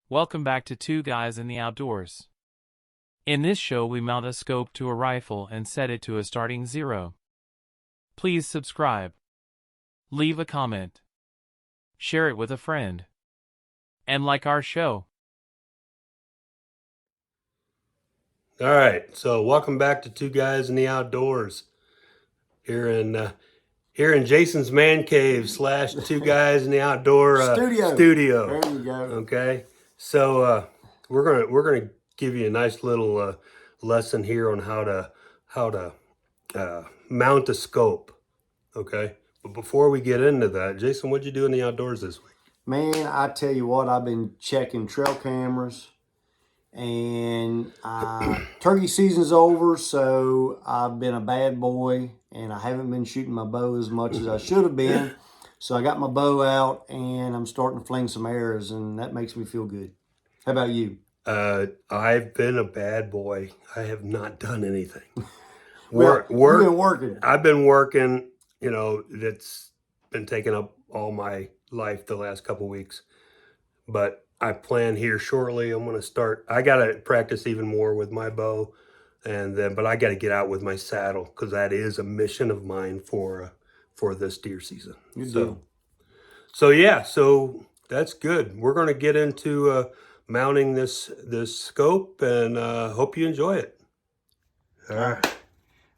Welcome back to Two Guys in the Outdoors. In this show we mount a scope to a rifle and set it to a starting 0. Please subscribe. Leave a comment. Share it with a friend. And like our show. All right, so welcome back to Two Guys in the Outdoors. Here in Jason's man cave / Two Guys in the Outdoor studio. There you go. Okay, so we're gonna give you a nice little lesson here on how to mount a scope. Okay, but before we get into that, Jason, what'd you do in the outdoors this week? Man, I tell you what, I've been checking trail cameras, and turkey season's over, so I've been a bad boy, and I haven't been shooting my bow as much as I should have been. So I got my bow out, and I'm starting to fling some arrows, and that makes me feel good. How about you? I've been a bad boy. I have not done anything. Well, you've been working. I've been working. You know, it's been taking up all my life the last couple weeks. But I plan here shortly. I'm going to start. I got to practice even more with my bow, but I got to get out with my saddle because that is a mission of mine for this deer season. Good deal. So that's good. We're going to get into mounting this scope, and hope you enjoy it. All right.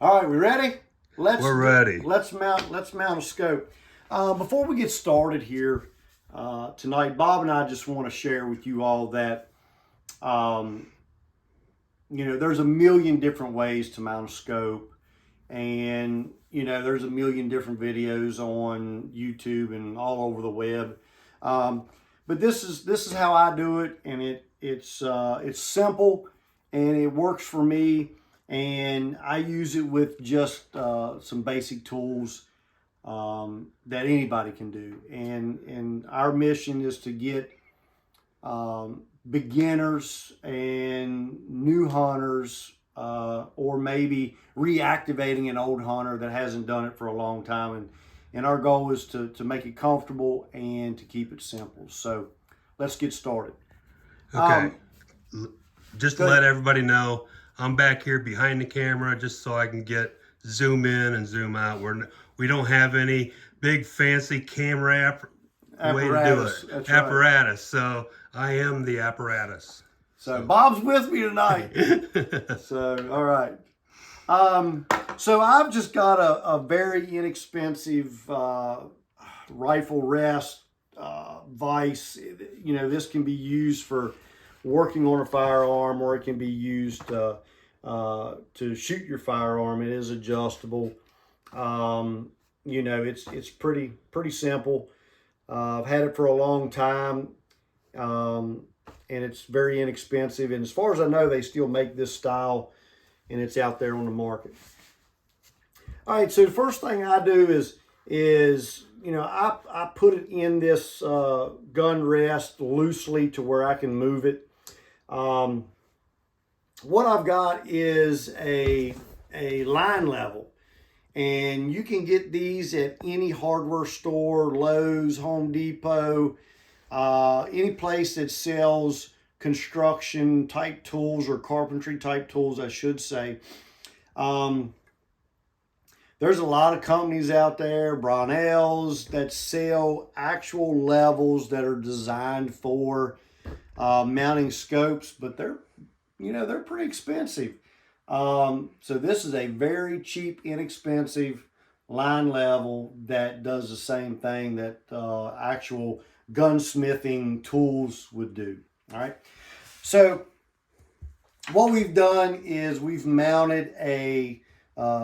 All right, we ready? We're ready. Let's mount a scope. Before we get started here tonight, Bob and I just want to share with you all that there's a million different ways to mount a scope, and there's a million different videos on YouTube and all over the web. But this is how I do it, and it's simple and it works for me. And I use it with just some basic tools that anybody can do. And our mission is to get beginners and new hunters, or maybe reactivating an old hunter that hasn't done it for a long time. And our goal is to make it comfortable and to keep it simple. So let's get started. Okay. Just to let everybody know, I'm back here behind the camera just so I can zoom in and zoom out. We don't have any big fancy camera way to do it. That's apparatus. Right. So I am the apparatus. So Bob's with me tonight. So, all right. So I've just got a very inexpensive rifle rest vise. This can be used for working on a firearm, or it can be used to shoot your firearm. It is adjustable. It's pretty simple. I've had it for a long time, and it's very inexpensive. And as far as I know, they still make this style, and it's out there on the market. All right, so the first thing I do is I put it in this gun rest loosely to where I can move it. What I've got is a line level, and you can get these at any hardware store, Lowe's, Home Depot, any place that sells construction type tools or carpentry type tools, I should say. There's a lot of companies out there, Brownells, that sell actual levels that are designed for mounting scopes, but they're pretty expensive. So this is a very cheap, inexpensive line level that does the same thing that actual gunsmithing tools would do. All right. So what we've done is we've mounted a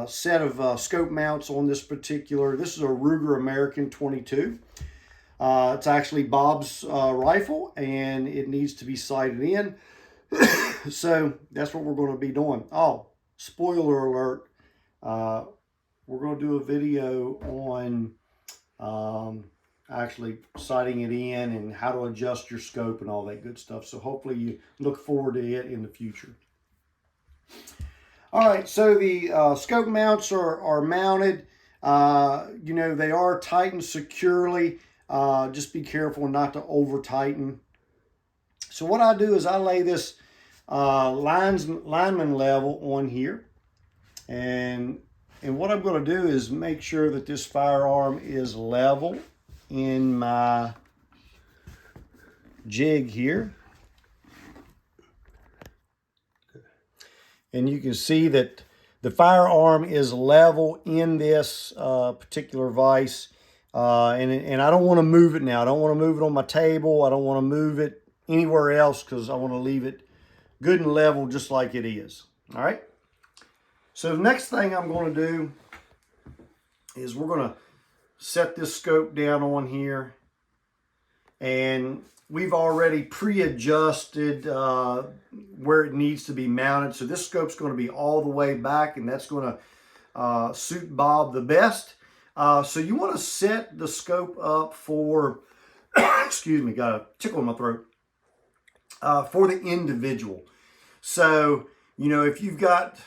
set of scope mounts on this particular. This is a Ruger American 22. It's actually Bob's rifle, and it needs to be sighted in. So that's what we're going to be doing. Oh, spoiler alert. We're going to do a video on actually sighting it in and how to adjust your scope and all that good stuff. So hopefully you look forward to it in the future. All right, so the scope mounts are mounted. They are tightened securely. Just be careful not to over tighten. So what I do is I lay this lineman level on here, and what I'm going to do is make sure that this firearm is level in my jig here. And you can see that the firearm is level in this particular vise. And I don't want to move it now. I don't want to move it on my table. I don't want to move it anywhere else because I want to leave it good and level just like it is. All right. So the next thing I'm going to do is we're going to set this scope down on here. And we've already pre-adjusted where it needs to be mounted. So this scope's going to be all the way back, and that's going to suit Bob the best. So you want to set the scope up for, excuse me, got a tickle in my throat, for the individual. So, you know, if you've got,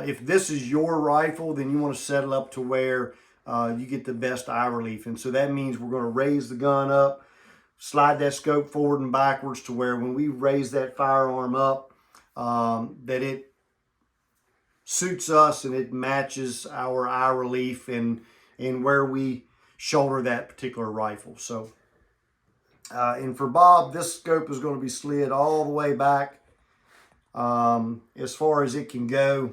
if this is your rifle, then you want to set it up to where you get the best eye relief. And so that means we're going to raise the gun up, slide that scope forward and backwards to where when we raise that firearm up, that it suits us and it matches our eye relief and where we shoulder that particular rifle. So, and for Bob, this scope is going to be slid all the way back as far as it can go.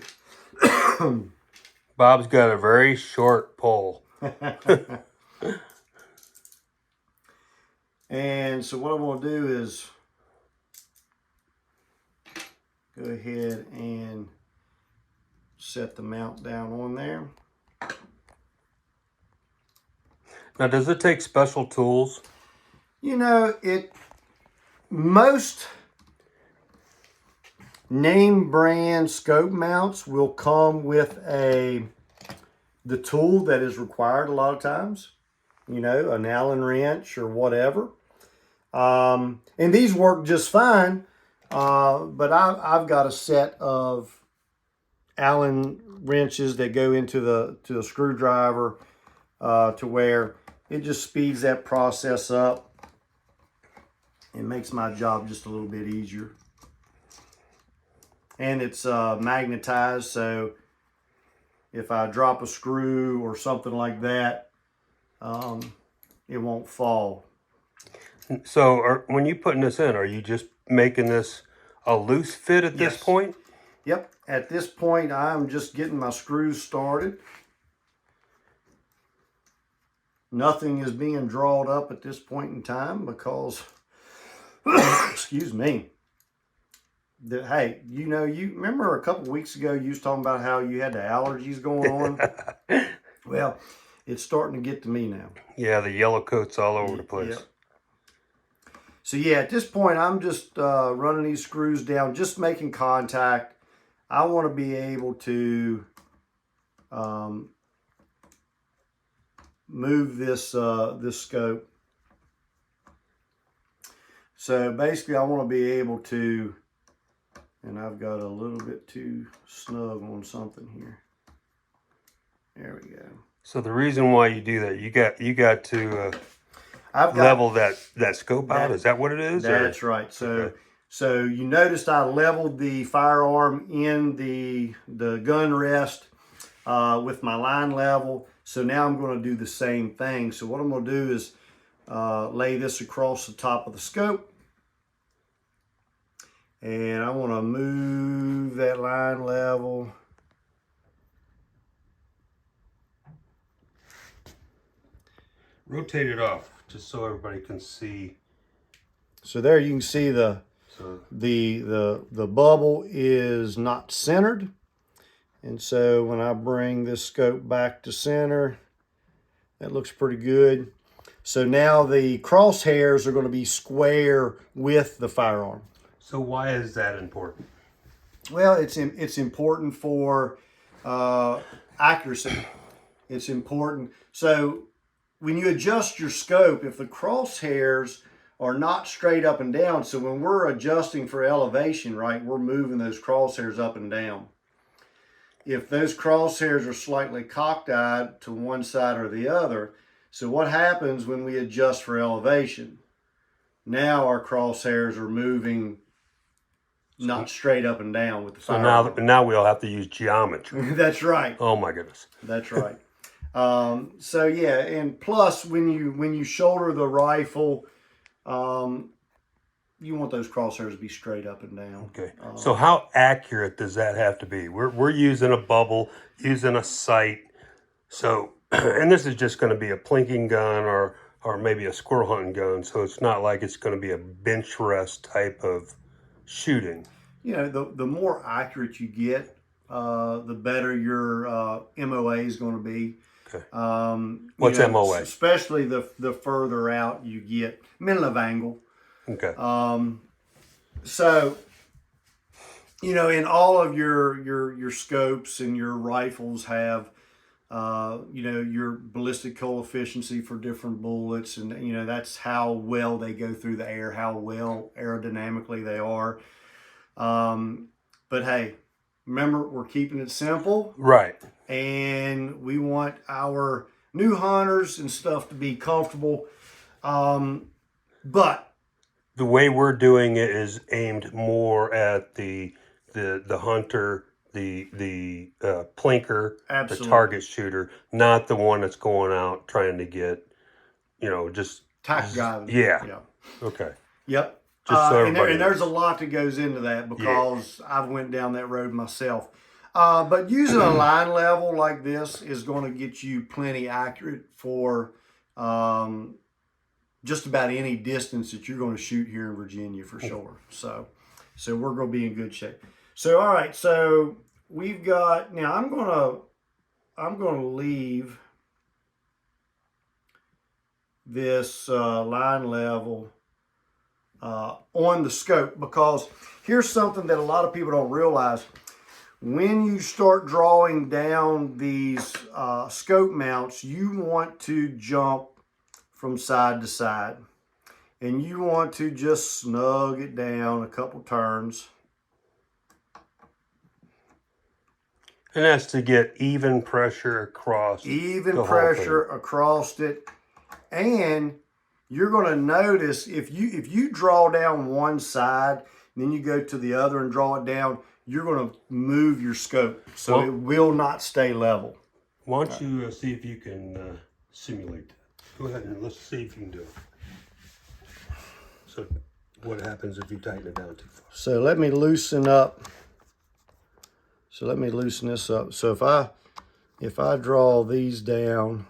Bob's got a very short pole. And so what I'm going to do is go ahead and set the mount down on there. Now, does it take special tools? You know, most name brand scope mounts will come with the tool that is required a lot of times. You know, an Allen wrench or whatever. And these work just fine. But I've got a set of Allen wrenches that go into the screwdriver to where it just speeds that process up. It makes my job just a little bit easier. And it's magnetized, so if I drop a screw or something like that, it won't fall. So when you're putting this in, are you just making this a loose fit at this point? Yep. At this point, I'm just getting my screws started. Nothing is being drawn up at this point in time because, excuse me, hey, you know, you remember a couple weeks ago you was talking about how you had the allergies going on? Well, it's starting to get to me now. Yeah, the yellow coat's all over the place. Yep. So yeah, at this point, I'm just running these screws down, just making contact. I want to be able to move this this scope. So basically, I want to be able to, and I've got a little bit too snug on something here. There we go. So the reason why you do that, you got to I've got, level that scope out. Is that what it is? That's right. So you noticed I leveled the firearm in the gun rest with my line level. So now I'm going to do the same thing. So what I'm going to do is lay this across the top of the scope. And I want to move that line level. Rotate it off just so everybody can see. So there you can see the bubble is not centered. And so when I bring this scope back to center, that looks pretty good. So now the crosshairs are going to be square with the firearm. So why is that important? Well, it's important for accuracy. It's important. So when you adjust your scope, if the crosshairs are not straight up and down, so when we're adjusting for elevation, right, we're moving those crosshairs up and down. If those crosshairs are slightly cockeyed to one side or the other, so what happens when we adjust for elevation? Now our crosshairs are moving not straight up and down with the So firearm. now we'll have to use geometry. That's right. Oh my goodness. That's right. So yeah, and plus when you shoulder the rifle, you want those crosshairs to be straight up and down. Okay. So how accurate does that have to be? We're using a bubble, using a sight. So, and this is just going to be a plinking gun or maybe a squirrel hunting gun. So it's not like it's going to be a bench rest type of shooting. You know, the more accurate you get, the better your MOA is going to be. Okay. What's MOA? Especially the further out you get, middle of angle. Okay. So, you know, in all of your scopes and your rifles have, you know, your ballistic coefficient for different bullets, and you know that's how well they go through the air, how well aerodynamically they are. But hey, remember, we're keeping it simple, Right? And we want our new hunters and stuff to be comfortable. But the way we're doing it is aimed more at the hunter, the plinker, Absolutely. the target shooter, not the one that's going out trying to get, you know, just tack driving. Yeah. Okay. Yep. Just so and there's a lot that goes into that because I've went down that road myself. But using a line level like this is going to get you plenty accurate for just about any distance that you're going to shoot here in Virginia for sure. So we're going to be in good shape. So all right, so we've got now. I'm going to leave this line level on the scope, because here's something that a lot of people don't realize. When you start drawing down these scope mounts, you want to jump from side to side, and you want to just snug it down a couple turns. And that's to get even pressure across. Even pressure across it. And you're going to notice if you draw down one side, then you go to the other and draw it down, you're going to move your scope. So it will not stay level. Why don't you see if you can simulate that? Go ahead and let's see if you can do it. So what happens if you tighten it down too far? So let me loosen up. So let me loosen this up. So if I draw these down.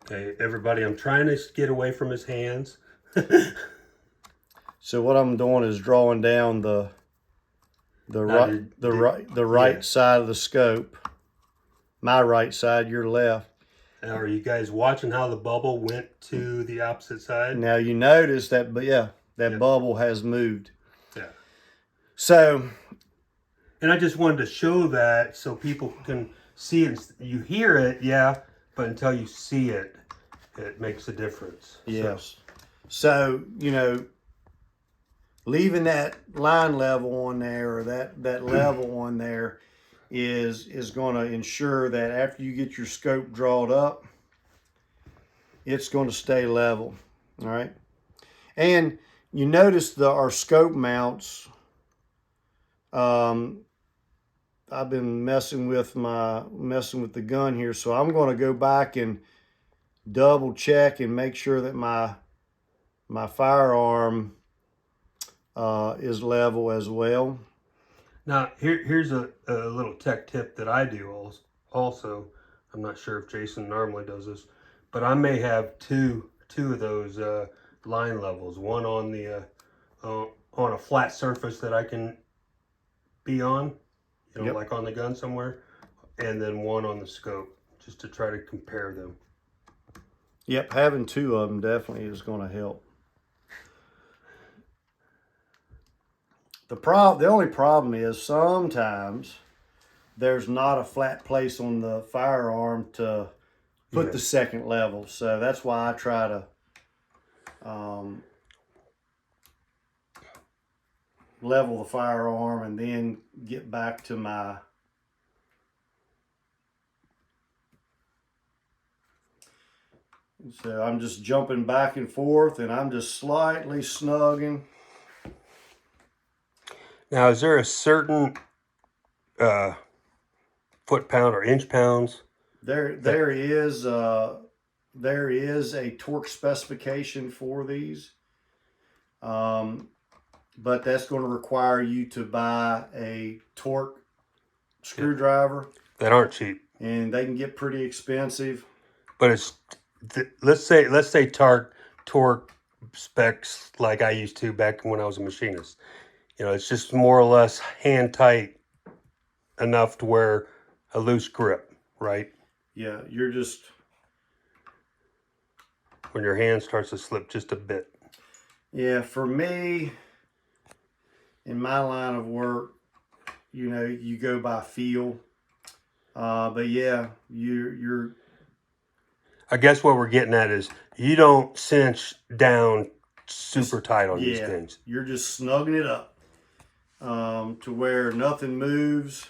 Okay, everybody, I'm trying to get away from his hands. So what I'm doing is drawing down the right side of the scope. My right side, your left. Now, are you guys watching how the bubble went to the opposite side? Now you notice that, but that bubble has moved. Yeah. So. And I just wanted to show that so people can see it. You hear it, yeah, but until you see it, it makes a difference. Yes. So, you know, leaving that line level on there, or that level on there is going to ensure that after you get your scope drawn up, it's going to stay level. All right. And you notice our scope mounts, I've been messing with the gun here, so I'm going to go back and double check and make sure that my firearm is level as well. Now here's a little tech tip that I do also. I'm not sure if Jason normally does this, but I may have two of those line levels. One on the on a flat surface that I can be on. You know, like on the gun somewhere, and then one on the scope, just to try to compare them. Yep, having two of them definitely is going to help. The only problem is sometimes there's not a flat place on the firearm to put the second level, so that's why I try to level the firearm and then get back to my So I'm just jumping back and forth, and I'm just slightly snugging. Now, is there a certain foot pound or inch pounds? There is a torque specification for these, but that's going to require you to buy a torque screwdriver, That aren't cheap. and they can get pretty expensive. But it's let's say torque specs like I used to back when I was a machinist. You know, it's just more or less hand tight enough to wear a loose grip, right? Yeah, you're just When your hand starts to slip just a bit. yeah. For me, in my line of work, you know, you go by feel. But yeah, you're I guess what we're getting at is you don't cinch down super tight on these yeah, things. you're just snugging it up to where nothing moves.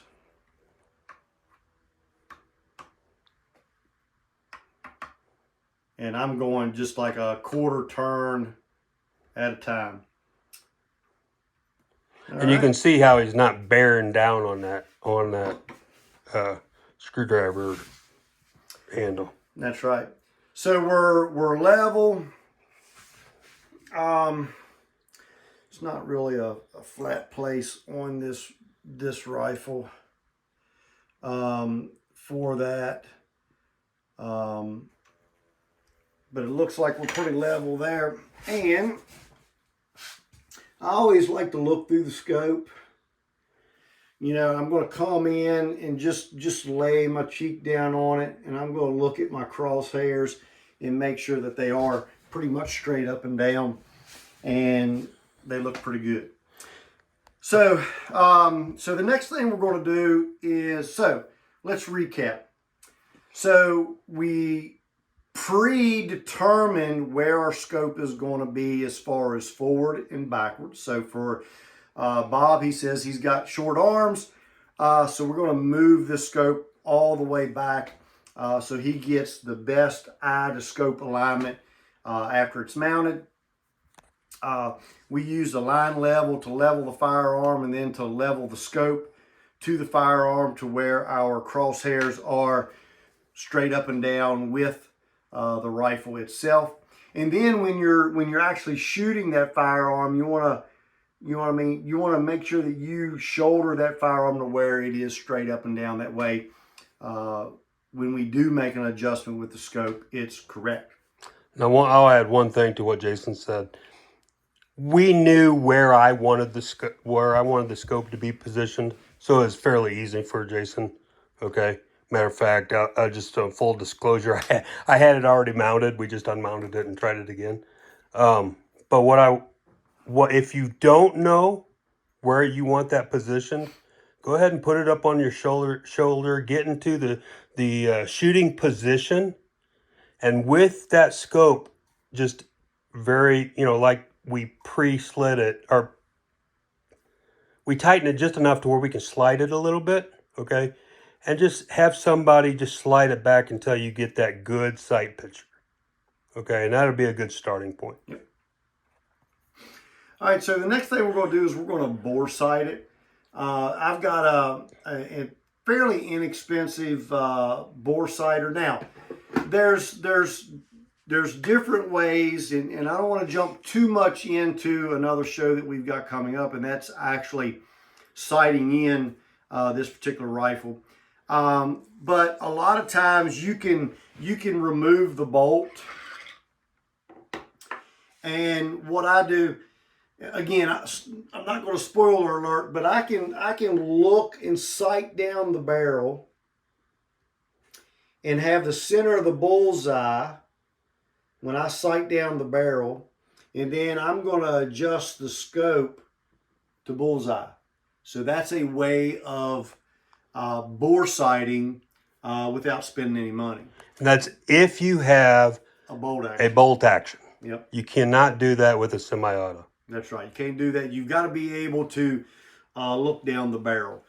And I'm going just like a quarter turn at a time. And you can see how he's not bearing down on that screwdriver handle. That's right. So we're level. It's not really a flat place on this rifle for that. But it looks like we're pretty level there. And I always like to look through the scope. You know, I'm going to come in and just lay my cheek down on it, and I'm going to look at my crosshairs and make sure that they are pretty much straight up and down, and they look pretty good. So, so the next thing we're going to do is, so let's recap. So we predetermined where our scope is going to be as far as forward and backwards. So for Bob, he says he's got short arms, so we're going to move the scope all the way back so he gets the best eye to scope alignment after it's mounted. We use the line level to level the firearm and then to level the scope to the firearm to where our crosshairs are straight up and down with the rifle itself. And then when you're actually shooting that firearm, you want to make sure that you shoulder that firearm to where it is straight up and down. That way, when we do make an adjustment with the scope, it's correct. Now, I'll add one thing to what Jason said. We knew where I wanted the scope to be positioned, so it was fairly easy for Jason. Okay. Matter of fact, just full disclosure, I had it already mounted. We just unmounted it and tried it again. But what if you don't know where you want that positioned, go ahead and put it up on your shoulder, get into the shooting position, and with that scope, just very, like we pre-slid it, or we tighten it just enough to where we can slide it a little bit, okay? And just have somebody just slide it back until you get that good sight picture, okay? And that'll be a good starting point. Yep. All right, so the next thing we're going to do is we're going to bore sight it. I've got a fairly inexpensive bore sighter. Now, there's different ways, and I don't want to jump too much into another show that we've got coming up, and that's actually sighting in this particular rifle. But a lot of times you can remove the bolt, and what I do, again, I'm not going to spoiler alert, but I can look and sight down the barrel and have the center of the bullseye when I sight down the barrel, and then I'm going to adjust the scope to bullseye. So that's a way of bore sighting without spending any money. And that's if you have A bolt action. a bolt action. Yep. You cannot do that with a semi-auto. That's right. You can't do that. You've got to be able to look down the barrel.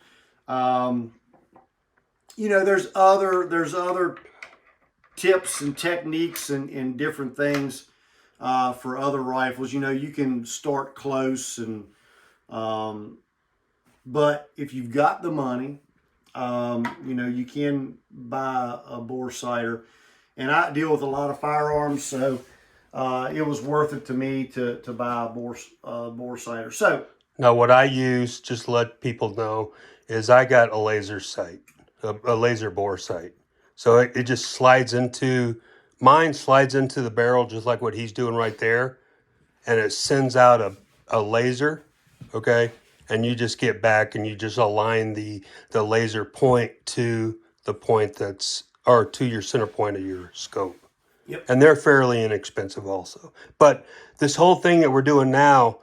There's other tips and techniques and different things for other rifles. You know, you can start close, and but if you've got the money, you know, you can buy a bore sighter. And I deal with a lot of firearms, so it was worth it to me to buy a bore sighter. So Now, what I use, just to let people know, is I got a laser sight, a laser bore sight. So it just slides into, mine slides into the barrel just like what he's doing right there. And it sends out a laser, okay? And you just get back and you just align the laser point to the point that's, or to your center point of your scope. Yep. And they're fairly inexpensive also. But this whole thing that we're doing now,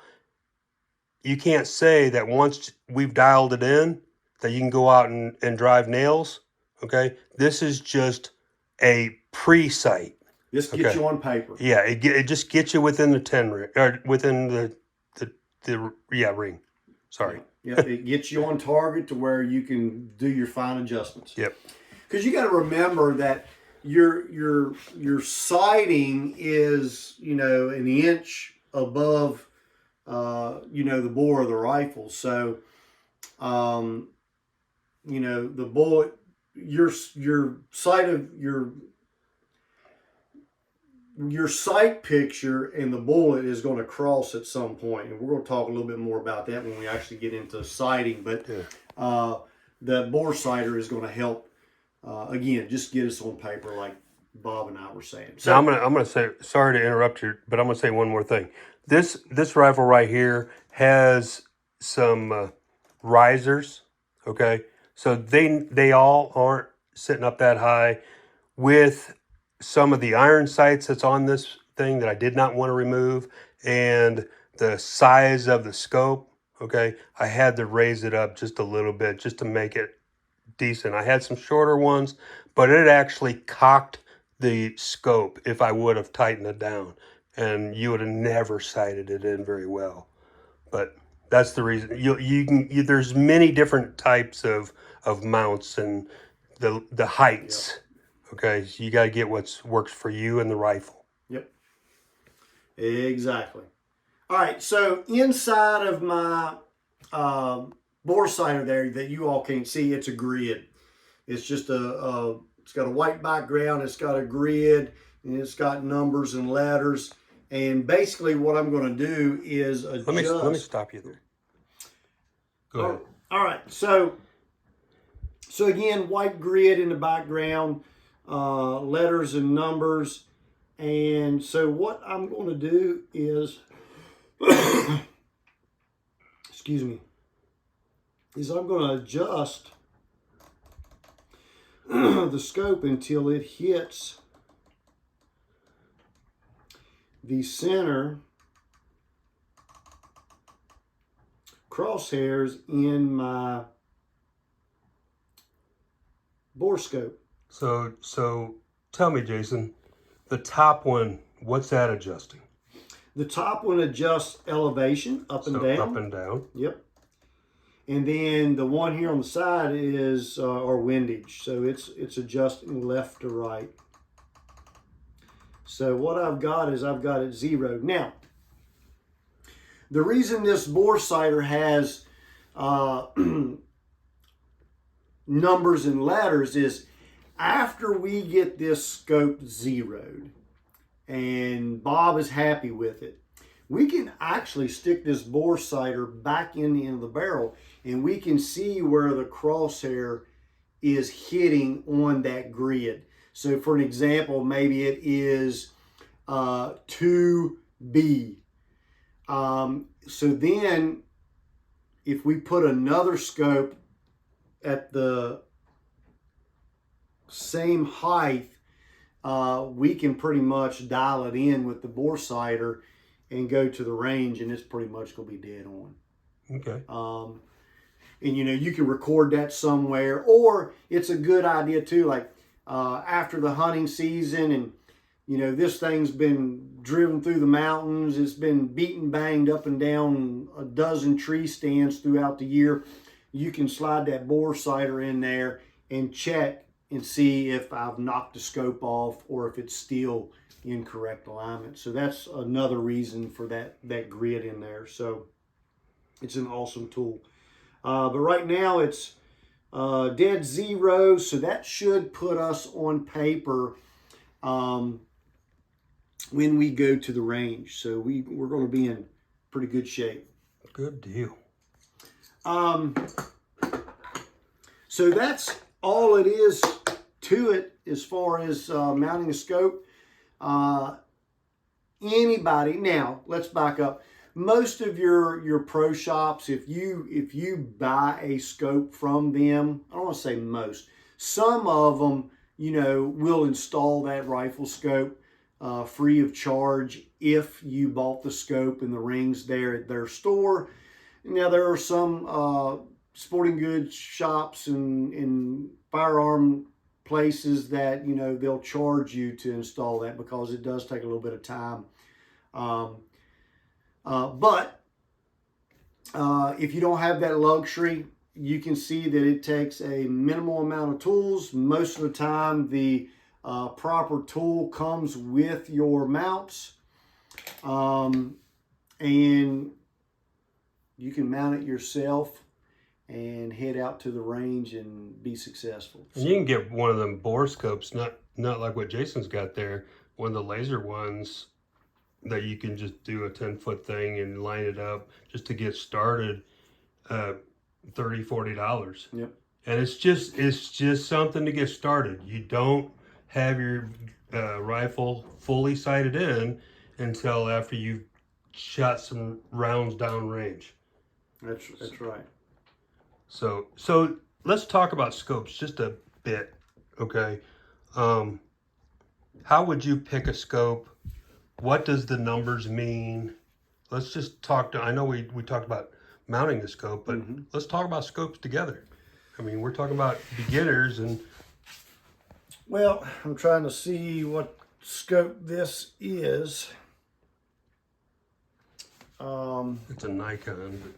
you can't say that once we've dialed it in that you can go out and drive nails, okay? This is just a pre-sight. this gets you on paper. Yeah, it just gets you within the 10 ring, or within the ring. Sorry. Yeah, it gets you on target to where you can do your fine adjustments. Yep. Because you got to remember that your sighting is, you know, an inch above, you know, the bore of the rifle. So, you know, the bullet, your sight of your sight picture and the bullet is going to cross at some point, and we're going to talk a little bit more about that when we actually get into sighting. But the bore sighter is going to help again, just get us on paper, like Bob and I were saying. So Now I'm gonna say, sorry to interrupt you, but I'm gonna say one more thing. This rifle right here has some risers, okay? So they all aren't sitting up that high. With some of the iron sights that's on this thing that I did not want to remove, and the size of the scope, okay, I had to raise it up just a little bit just to make it decent. I had some shorter ones, but it actually cocked the scope if I would have tightened it down, and you would have never sighted it in very well. But that's the reason. There's many different types of mounts and the heights. Okay, so you got to get what works for you and the rifle. Yep. Exactly. All right, so inside of my bore sighter there that you all can't see, it's a grid. It's just it's got a white background, it's got a grid, and it's got numbers and letters. And basically what I'm going to do is adjust. Let me stop you there. Go ahead. All right, so again, white grid in the background, letters and numbers. And so what I'm going to do is, excuse me, is I'm going to adjust the scope until it hits the center crosshairs in my bore scope. So tell me, Jason, the top one, what's that adjusting? The top one adjusts elevation up and down. Up and down. Yep. And then the one here on the side is our windage. So it's adjusting left to right. So what I've got is I've got it zeroed. Now, the reason this bore sighter has numbers and letters is after we get this scope zeroed and Bob is happy with it, we can actually stick this bore sighter back in the end of the barrel and we can see where the crosshair is hitting on that grid. So for an example, maybe it is 2B. So then if we put another scope at the same height, we can pretty much dial it in with the bore sighter and go to the range, and it's pretty much going to be dead on. Okay. And you know, you can record that somewhere, or it's a good idea too, like after the hunting season, and you know, this thing's been driven through the mountains, it's been beaten, banged up and down a dozen tree stands throughout the year. You can slide that bore sighter in there and check and see if I've knocked the scope off or if it's still in correct alignment. So that's another reason for that grid in there. So it's an awesome tool. But right now it's dead zero, so that should put us on paper when we go to the range. So we're going to be in pretty good shape. Good deal. So that's all it is to it as far as mounting a scope. Anybody, now let's back up. Most of your pro shops, if you buy a scope from them, I don't want to say most, some of them, will install that rifle scope free of charge if you bought the scope and the rings there at their store. Now there are some sporting goods shops and firearm places that they'll charge you to install that because it does take a little bit of time. But if you don't have that luxury, you can see that it takes a minimal amount of tools. Most of the time, the proper tool comes with your mounts, and you can mount it yourself and head out to the range and be successful. And you can get one of them bore scopes, not like what Jason's got there, one of the laser ones that you can just do a 10-foot thing and line it up just to get started, $30-$40. Yep. And it's just something to get started. You don't have your rifle fully sighted in until after you've shot some rounds down range. That's right. So let's talk about scopes just a bit, okay? How would you pick a scope? What does the numbers mean? Let's just talk I know we talked about mounting the scope, but let's talk about scopes together. I mean, we're talking about beginners and... Well, I'm trying to see what scope this is. It's a Nikon, but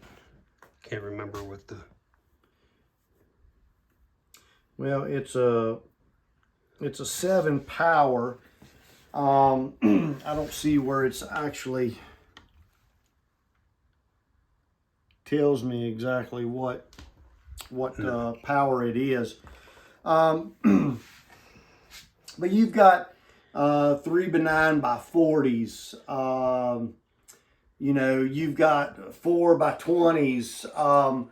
can't remember what the... Well, it's a 7 power. I don't see where it's actually tells me exactly what power it is. But you've got 3x9 by 40s. You've got 4x20s.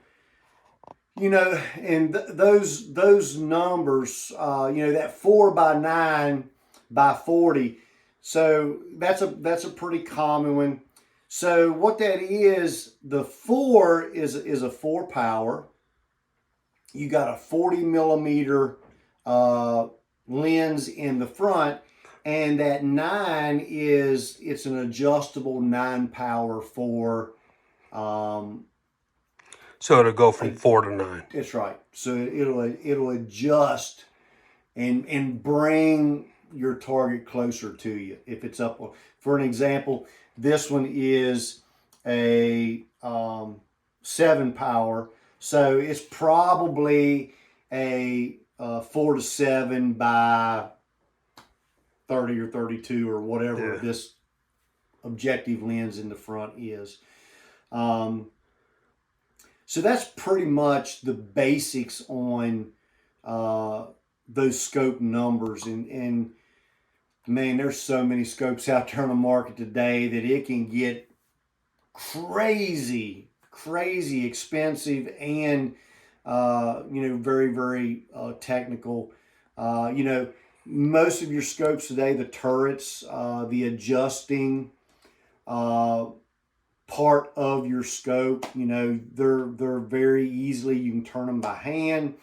And those numbers, that 4x9 by 40. So that's a pretty common one. So what that is, the 4 is a 4 power. You got a 40 millimeter lens in the front, and that 9 it's an adjustable 9 power for. So it'll go from 4 to 9. That's right. So it'll adjust and bring your target closer to you if it's up. For an example, this one is a 7 power, so it's probably a 4 to 7 by 30 or 32 or whatever this objective lens in the front is. So that's pretty much the basics on those scope numbers. And man, there's so many scopes out there on the market today that it can get crazy expensive and very, very technical. Most of your scopes today, the turrets, the adjusting part of your scope, they're very easily, you can turn them by hand.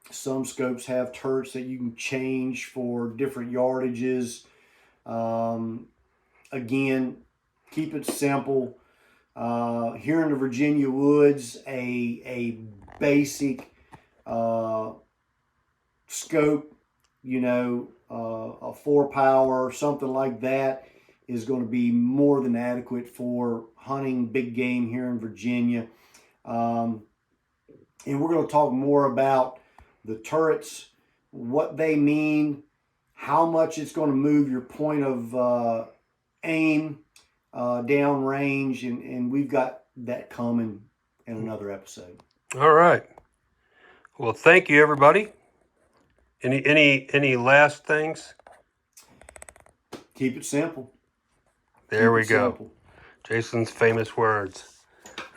Some scopes have turrets that you can change for different yardages. Again, keep it simple. Here in the Virginia woods, a basic scope, a 4 power, something like that, is going to be more than adequate for hunting big game here in Virginia. And we're going to talk more about the turrets, what they mean, how much it's going to move your point of aim down range, and we've got that coming in another episode. All right. Well, thank you, everybody. Any last things? Keep it simple. There we Keep it go. simple. Jason's famous words.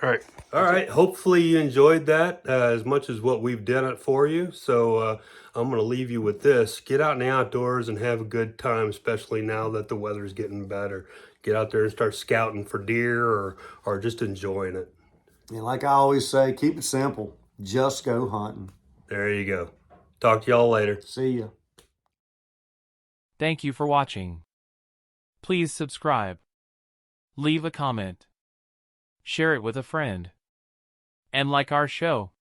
All right. All right. Hopefully you enjoyed that as much as what we've done it for you. So I'm going to leave you with this. Get out in the outdoors and have a good time, especially now that the weather's getting better. Get out there and start scouting for deer or just enjoying it. And like I always say, keep it simple. Just go hunting. There you go. Talk to y'all later. See ya. Thank you for watching. Please subscribe. Leave a comment. Share it with a friend. And like our show.